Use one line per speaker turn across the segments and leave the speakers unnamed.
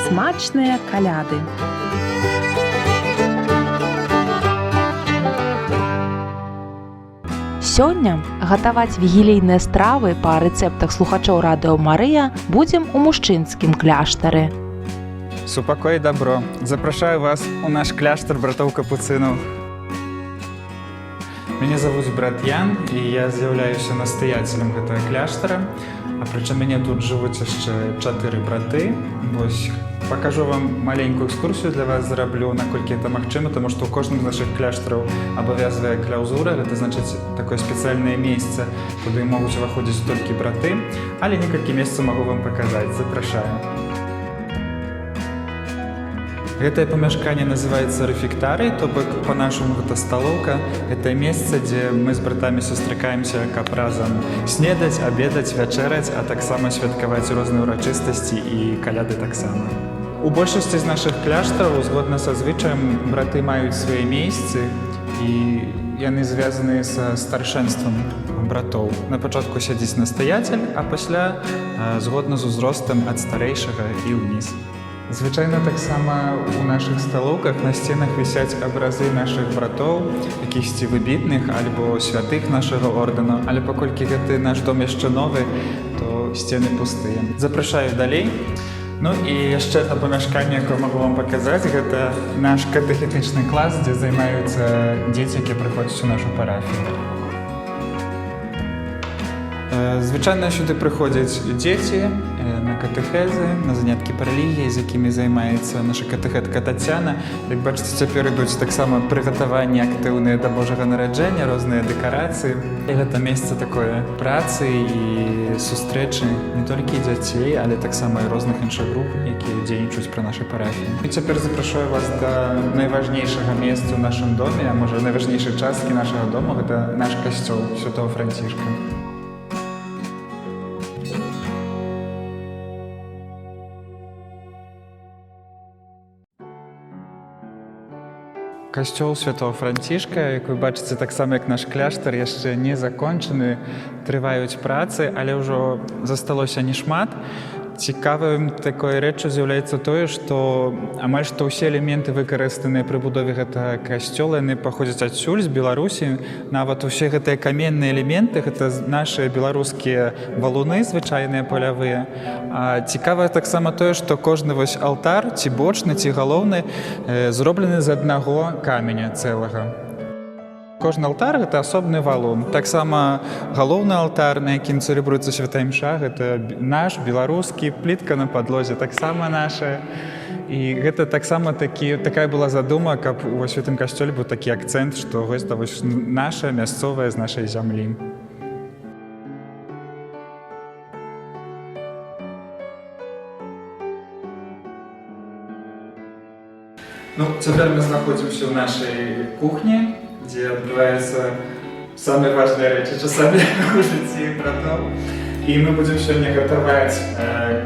Смачныя каляды. Сёння гатаваць вігілійныя стравы па рэцэптах слухачоў Радыё Марыя будзем у мужчынскім кляштары.
Супакой и добро. Запрашаю вас у наш кляштар братоў капуцынаў. Мяне завуць брат Ян, і я з'яўляюся настаяцелем гэтага кляштара. Апрача мяне тут жывуць яшчэ 4 браты. Вось пакажу вам маленькую экскурсію для вас зраблю, наколькі это магчыма, таму што ў кожным з нашых кляштараў абавязвае кляўзура. Гэта значыць такое спецыяльнае месца, куды могуць уваходзіць толькі браты, але некалькі месцаў магу вам паказаць. Запрашаю. Гэтае памяшканне называецца рэфектарый, то бок па-нашаму гэта сталоўка. Гэта месца, дзе мы з братамі сустракаемся, каб разам снедаць, абедаць, вячэраць, а таксама святкаваць розныя ўрачыстасці і каляды таксама. У большасці з нашых кляштараў, згодна са звычаем, браты маюць свае месцы і яны звязаны са старшэнствам братоў. На пачатку сядзіць настаяцель, а пасля згодна з узростам ад старэйшага і ўніз. Звычайна таксама у нашых сталоўках на сценах вісяць абразы нашых братоў, якіхсьці выбітных альбо святых нашага ордэна, але паколькі гэты наш дом яшчэ новы, то сцены пустыя. Запрашаю далей. Ну і яшчэ адно памяшканне, якое магу вам паказаць, гэта наш катэхетычны клас, дзе займаюцца дзеці, якія прыходзяць у нашу парафію. Звычайна сюды прыходзяць дзеці на катэхезы, на заняткі па рэлігіі, з якімі займаецца наша катэхетка Тацяна. Як бачыце, цяпер ідуць таксама прыгатаванні актыўныя да Божага нараджэння, розныя дэкарацыі. І гэта месца такое працы і сустрэчы не толькі дзяцей, але таксама і розных іншых груп, якія дзейнічаюць пры нашай парафіі. І цяпер запрашаю вас да найважнейшага месца ў нашым доме, а можа найважнейшай часткі нашага дома, гэта наш касцёл Святого Францішка. Касцёл Святого Францішка, як вы бачыце, таксама як наш кляштар, яшчэ не закончаны, трываюць працы, але ўжо засталося не шмат. Цікавым такой рэччу з'яўляецца тое, што амаль што ўсе элементы, выкарыстаныя пры будове гэтага касцёла, яны паходзяць адсюль, з Беларусі. Нават усе гэтыя каменныя элементы, гэта нашыя беларускія валуны, звычайныя палявыя. Цікава таксама тое, што кожны вось алтар, ці бочны, ці галоўны, зроблены з аднаго каменя цэлага. Кожны алтар – гэта асобны валун. Таксама галоўны алтар, на якім цэлебруецца святая імша, гэта наш, беларускі, плітка на падлозе таксама наша. І гэта таксама такая была задума, каб у святым касцёле быў такі акцэнт, што гэта вось наша, мясцовая, з нашай зямлі. Ну, цяпер мы знаходзімся ў нашай кухні, дзе адбываюцца самыя важныя рэчы часамі ў жыцці братоў. І мы будзем сёння гатаваць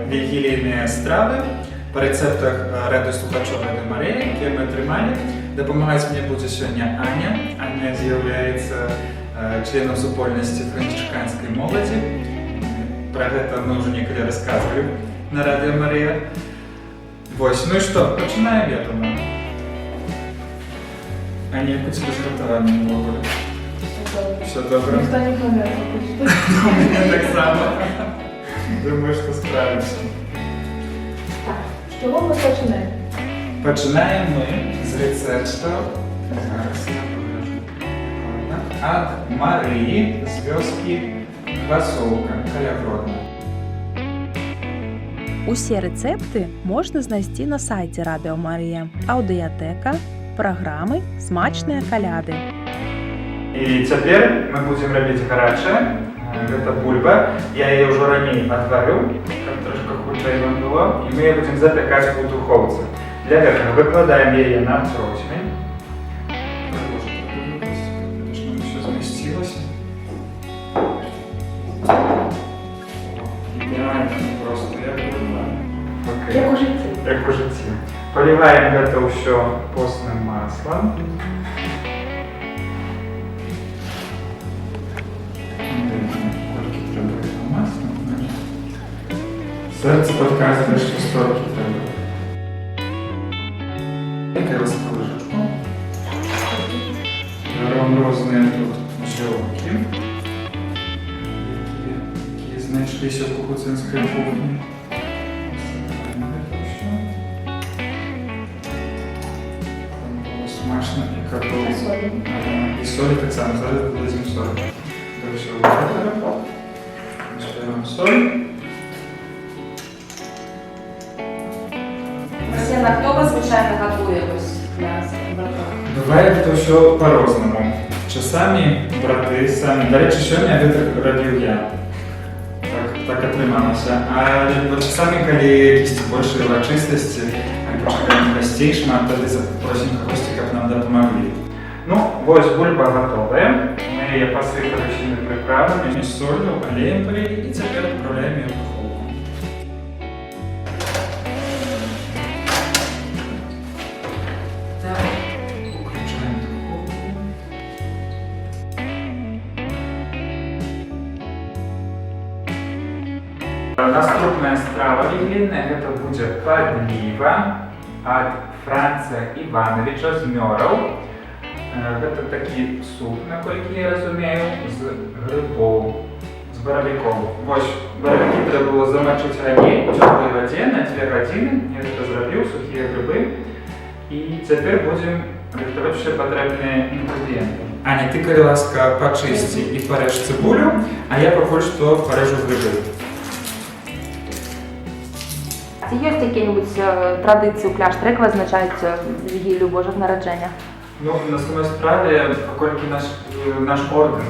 вігілійныя стравы па рэцэптах Радыё слухачоў Радыё Марыя, якія мы атрымалі. Дапамагаць мне будзе сёння Аня. Аня з'яўляецца членам супольнасці францішканскай моладзі. Пра гэта мы ўжо некалі расказвалі на Радыё Марыя. Вось, ну і што, пачынаем, я думаю. Аня, як у цябе з гатаваннем увогуле? Все добра.
Ніхто не памятае.
У мяне таксама. Думаю, што справімся.
Так, з чого ми починаємо?
Пачынаем мы з рэцэптаў. Зараз я пагляджу. Ад Марыі з вёскі Квасоўка, каля Гродна.
Усе рэцэпты можна знайсці на сайце Радыё Марыя, аўдыятэка, праграмы «Смачныя каляды».
І цяпер мы будзем рабіць гарачае. Гэта бульба. Я яе ўжо раней адварыў, каб трошка хутчэй вам было. І мы яе будзем запякаць у духоўцы. Для гэтага выкладаем яе на процьмень. Чтобы ўсё змясцілася. Ідэальна, проста як бульба.
Як у жыцці.
Як у жыцці. Поліваем гэта ўсё постным маслам. Колькі трэба масла? Сэрца падказвае, што столькі трэба. маленькая ложечку. Берем разные тут желтки, какие знайшлися в кукуцинской кухне. Смачно и картофель.
А солі?
И соли так само, зараз дадим соль. Дальше вот берем соль.
Росіяна, хто вас звичайно готує ось для братів?
Бывает это все по-разному. Часами браты сами. До речі, сьогодні обід робив я. Так атрымалася. А часами, коли якісь більше урочистості, або чекаємо гостей шмат, тоді запросимо гості, щоб нам допомогли. Ну, ось бульба готова. Ми її посипали всіми приправами, солью, олеєм полили, і тепер відправляємо її в духовку. Так, включаємо духовку. Наступная страва юбилейная, это будет подлива от Франца Ивановича з Мёров. Это такий суп, наколькі я розумію, з грибов, з боровиком. Ось, боровики треба було замочити в теплій воді на 2 години. Я це зробив, сухі гриби. І тепер будемо готувати ще потрібні інгредієнти. Аня, ти, коли ласка, почисти і поріж цибулю, а я поки що порежу гриби.
Чи є які-небудь традиції у кляштері, як визначають вігілію Божого народження?
Ну, на самой справе, поскольку наш орден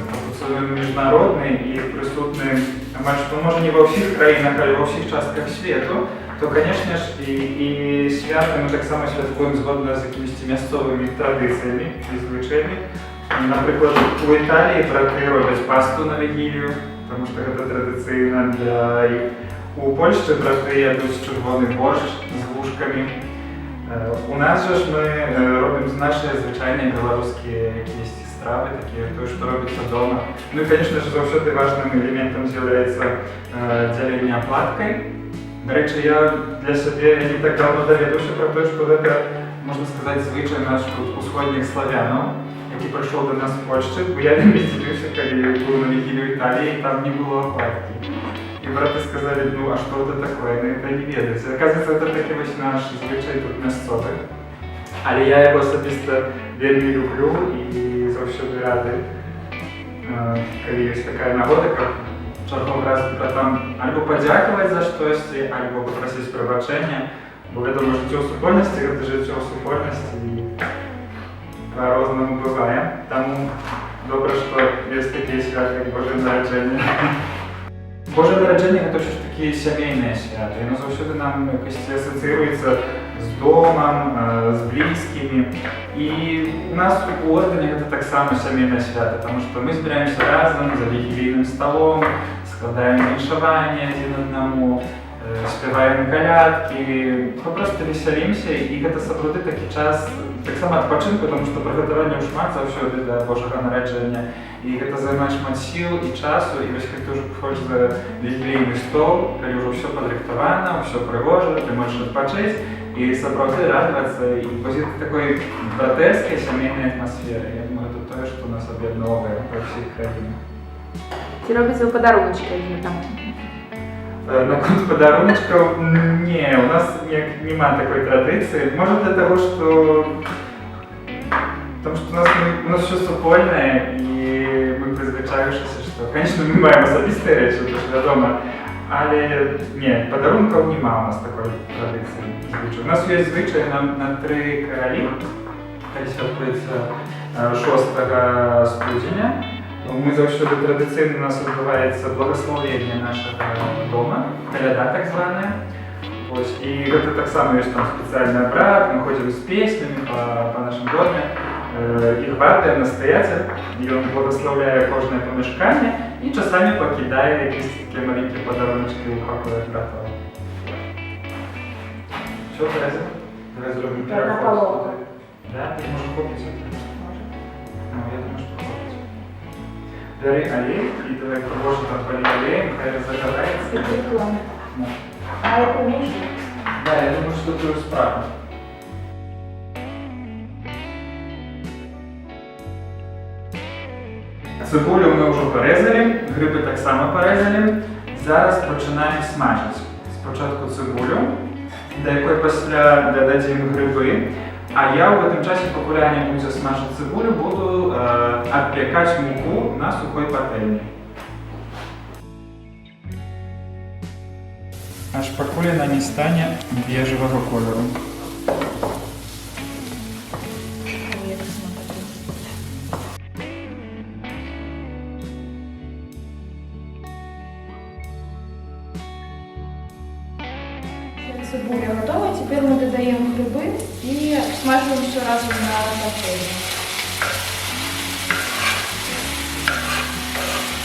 міжнародний і присутний, може не во всіх країнах, але во всіх частках світу, то, конечно ж, і свято ми так само святкуємо згодно з якимись місцевими традиціями і звичаями. Наприклад, у Італії брати роблять пасту на вігілію, тому що це традиційно для їх. У Польщі брати ядуть червоний борщ з вушками. У нас же ж ми робимо наші звичайні білоруські якісь страви, такі, то, що робиться вдома. Ну і, звісно ж, завжди важливим елементом з'являється ділення оплаткою. До речі, я для себе не так давно довідався про те, що це, можна сказати, звичай наш усходніх славянів, який прийшов до нас в Польщі, бо я не дивився, коли був на вігілію Італії, і там не було оплатки. И браты сказали, ну а что это такое, ну это не ведаете. Оказывается, это такий ось наш звичай тут місцевий. Але я його особисто вельми люблю і завжди радий, коли є така нагода, як черговий раз братам або подякувати за щось, або попросити пробачення. Бо я думаю, життя у супольності – це життя у супольності і по-разному буває. Тому добре, що є такі свята, як Боже народження. Боже народження – це все ж таки сімейне свято, і воно завжди нам якось асоціюється з домом, з близькими. І у нас у ордені це так само сімейне свято, тому що ми збираємося разом за вігілійним столом, складаємо віншування один одному, співаємо колядки, просто веселимося, і це справді такий час так само відпочинку, тому що приготування шмат завжди для Божого народження. І це займає шмат сил і часу, і ось коли ти вже приходиш за вігілійний стол, коли вже все подрихтовано, все пригоже, ти можеш відпочити і справді радуватися, і возити такої братерської сімейної атмосфери. Я думаю, це те, що нас об'єднує по всіх країнах.
Чи робите ви подарунки там?
На кут подаруночков не, у нас нема такой традиции. Может для того, что потому что у нас все супольное, и мы призвичаємося, что, конечно, мы маємо особисті речі, тому що вдома, але ні, подарунків нема у нас такої традиції. У нас є звичай на 3 королі, коли святкується 6 студеня. Ми завжди традиційно у нас відбувається благословення нашого дома, коляда так звана. Ось, і це так само є там спеціальний обряд, ми ходимо з піснями по нашому домі. І гвардія, настоятель, і він благословляє кожне помешкання і часами покидає якісь такі маленькі подарунки у покоях братів. Що, Тереза? Давай зробимо переход. Да? Ти можеш купити? Ну, я думаю, що купити. Бери олей і давай положи там полей олеєм, хай розгорається.
Ну. А я помішу?
Да, я думаю, що ти справа. Цибулю ми вже порізали, гриби так само порізали. Зараз починаємо смажити. Спочатку цибулю, до якої після додадим гриби. А я в этом часе, пока Аня будет смажить цибулю, буду отпекать муку на сухой пательне. Аж поки вона не стане бежевого кольору.
Цибуля готова. Теперь мы додаем грибы и смаживаем все разом на пательне.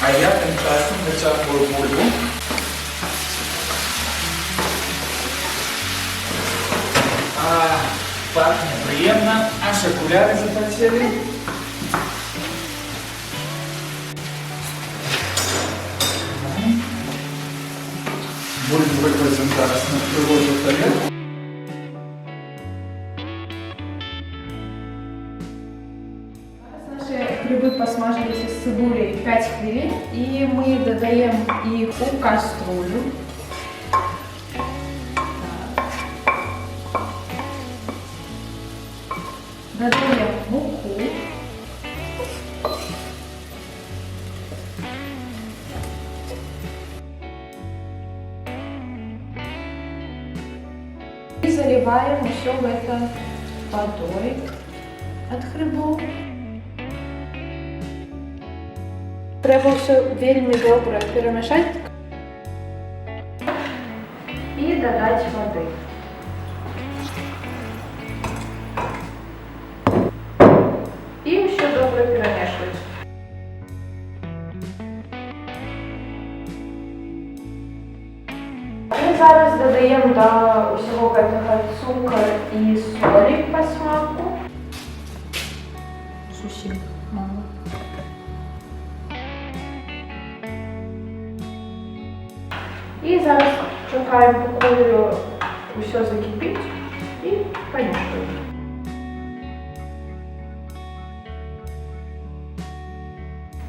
А я тим часом вичавую бульбу. Пахне приємно, аж окуляри запотіли. Бульбу викладемо зараз на приложу тарілку.
Наши грибы посмажились с цибулей 5 хвилин, и мы додаем их в кастрюлю. Додаем муку. И заливаем все в это водой от грибов. Треба все вельми добре перемішати.
І додати води. І все добре перемішувати. Ми зараз додаємо до усього цього цукор і солі по смаку.
Зовсім мало.
І зараз чекаємо, поки все закипить і помішуємо.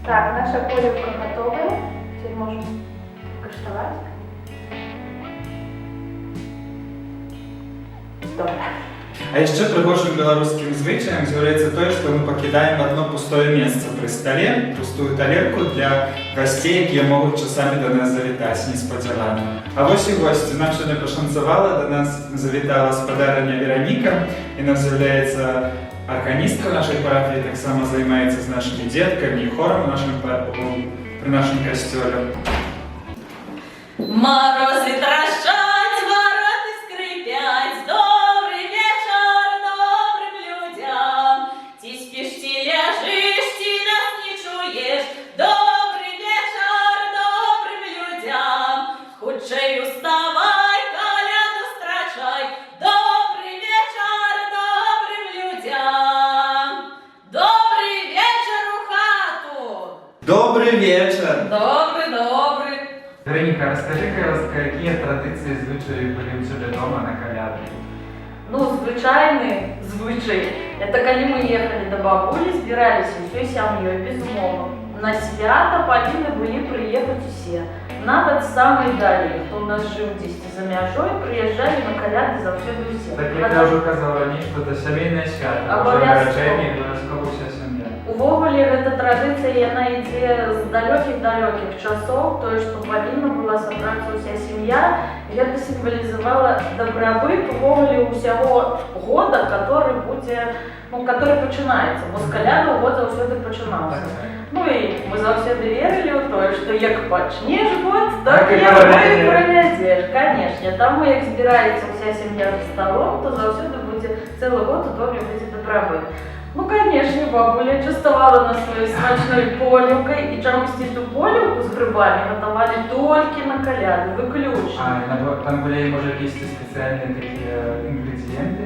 Так, наша поливка готова. Теперь можем куштувати. Добре.
А еще пригожим белорусским звычаем является то, что мы покидаем одно пустое место при столе, пустую тарелку для гостей, которые могут часами до нас завитать несподівано. А ось і гості. Нам сьогодні пошанцевало, до нас завітала господариня Вероніка, і нам з'являється органістка нашої парафії, так само займається з нашими дітками і хором при нашому костелі.
Морози трощать, ворота скрипять, добрый вечер добрым людям. Ти спишь, ти лежишь, ти нас не чуешь, добрый вечер добрым людям. Худшей уставай, коляду страчай, добрый вечер добрым людям. Добрый вечер у хату.
Добрий вечір!
Добрый.
Вероніка, розкажи, які традиції, звичаї були у тебе вдома на коляду?
Ну, звичайний звичай. Это коли мы ехали до бабули, збиралися всей сім'єю, безумовно. На свято повинні були приїхати всі. Навіть самі далі, хто у нас жив десь за межою, приїжджали на коляди завжди всі.
Так як я вже казав раніше, що це сімейне свято, вже народження і обов'язково вся сім'я.
Увогуле, эта традиция, она идет с далеких-далеких часов, то есть, что повинна была собраться вся семья, и это символизовало добробыт увогуле усяго года, который будет, ну, который починається, бо з коляду год завжди починався. Ну і ми завжди вірили в те, що як почнеш год, так і проведеш. Конечно, тому як збирається вся сім'я за столом, то завжди буде цілий год у домі буде добробит. Ну, конечно, бабуля частовала нас своей смачной полювкой, и чомусь эту полювку с грибами готовали только на коляду, выключно.
А там были, может, якісь специальные такие ингредиенты?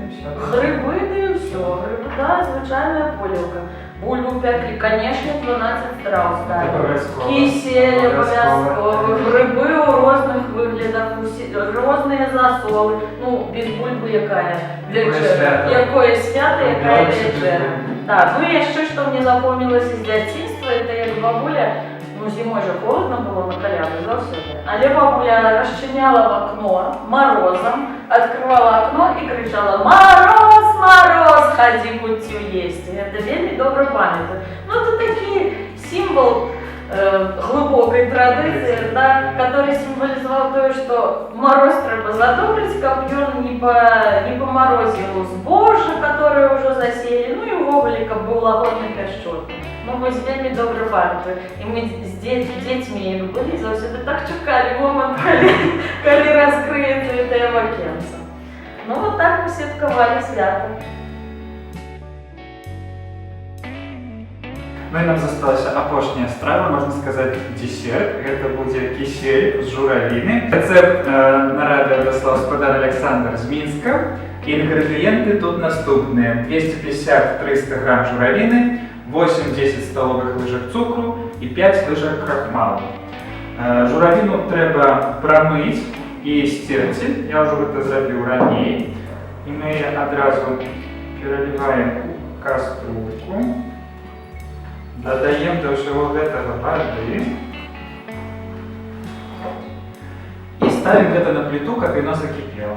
Гриби, да и все. Гриби, да, звичайная полювка. Бульбу пекли, конечно, 12 страв ставили. Кисель обов'язково, гриби у різних виглядах, різні засоли. Ну, без бульби яка вечеря, якое свято, яка вечеря. Так, ну і ще, що мені запомнилось із дитинства, це як бабуля, ну зимой же холодно было на каляду, заўсёды. Але бабуля расчиняла в окно морозом, открывала окно и кричала: «Мороз, мороз, ходи кутю есть». Это вельми добрый память. Ну это такой символ глубокой традиции, да, который символизовал то, что мороз треба задобрить, каб ён не поморозил збожжа, которое уже засеяли, ну и увогуле, каб быў лагодны пяшчотны. Ну, мы з вельмі добра памятаю. І мы з дзецьмі, як былі, заўсёды так чакалі момант, калі раскрыецца гэтае вакенца. Ну, вот так мы святкавалі свята.
Ну і нам засталася апошняя страва, можна сказаць, десерт. Гэта будзе кісель з журавіны. Рэцэпт на радыё даслаў гаспадар Александр з Мінска. Інгрэдыенты тут наступныя: 250-300 грамм журавіны, 8-10 столовых ложек цукру и 5 ложек крахмалу. Журавину треба промыть и стерти. Я уже это сделал ранее. И мы одразу переливаем в кастрюльку. Додаем до всего этого воды. И ставим это на плиту, как оно закипело.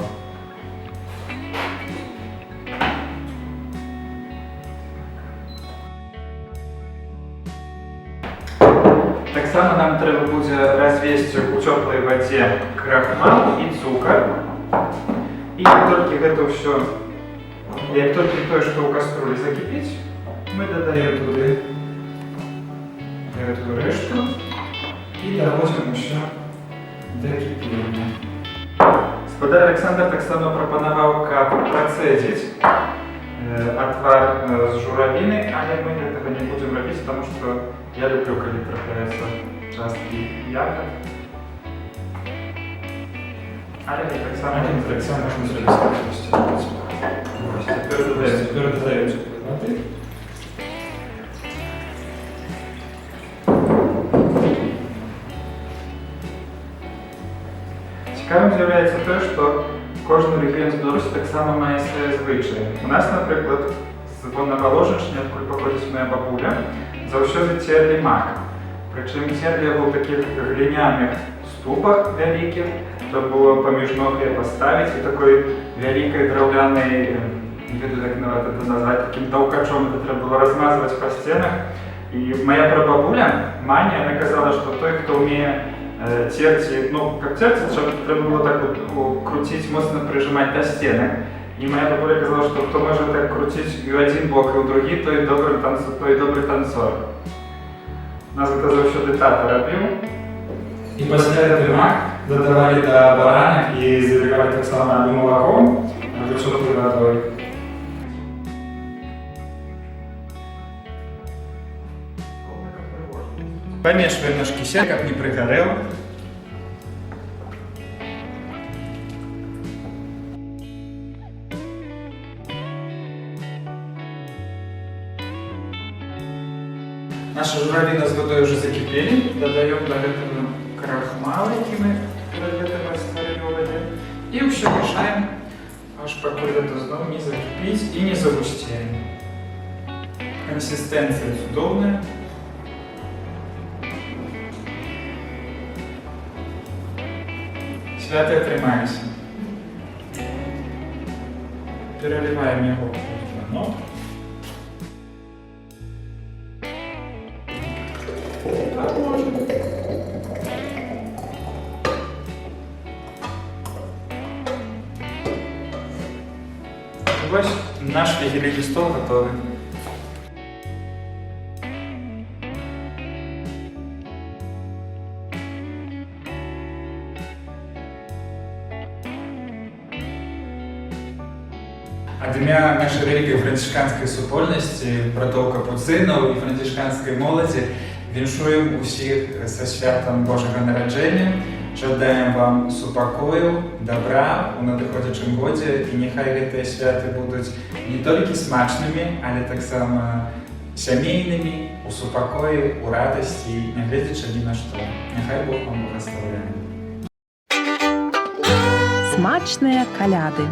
Так само нам треба буде развесці у теплой воде крахмал и цукор. И как только это все, как только то, что у кастрюли закипит, мы додаем туда эту решту и доводим еще до кипения. Гаспадар Александр так само пропоновал, как процедить отвар с журавины, але мы этого не будем робить, потому что я люблю, когда трапляются частки ягод. Але так само можно сделать. Теперь додаем теплой воды. Цікавим з'являється те, що кожен регіон з Білорусі так само має свої звичаї. У нас, наприклад, з Волноволоженщини, откуда походить моя бабуля, заўсёды церлі мак. Причому церлі його в таких глиняних ступах великих, то було поміж ног поставити, і такої великої древляної, не веду як це назвати, таким толкачом це треба було розмазувати по стінах. І моя прабабуля, Маня, вона казала, що той, хто вміє терти, ну как терти, треба було так вот крутить, моцно прижимать до стінок. І моя бабуля казала, що хто може так крутити і в один бок, і в другий, той добрий танцор. Нас це завжди тато робив. І після цього мак додавали до баранок і заливали так само або молоком, або теплою водою. Помешиваем наш кисель, как не пригорел. Наша журавлина с водой уже закипели. Додаем до этого крахмал, который мы до этого растворили в воде. И все мешаем, аж пока это снова не закипит и не загустеем. Консистенция удобная. Свято тримаемся. Переливаем его в дно. Ось наш фігелійний стол готовий. Ад імя нашей рэлігіі францішканскай супольнасці, братоў капуцынаў і францішканскай моладзі віншуем усіх са святам Божага нараджэння. Жадаем вам супакою, добра ў надыходзячым годзе, і няхай гэтыя святы будуць не толькі смачнымі, але таксама сямейнымі, у супакоі, у радасці, нягледзячы ні на што. Няхай Бог вам благасловляе.
Смачныя каляды.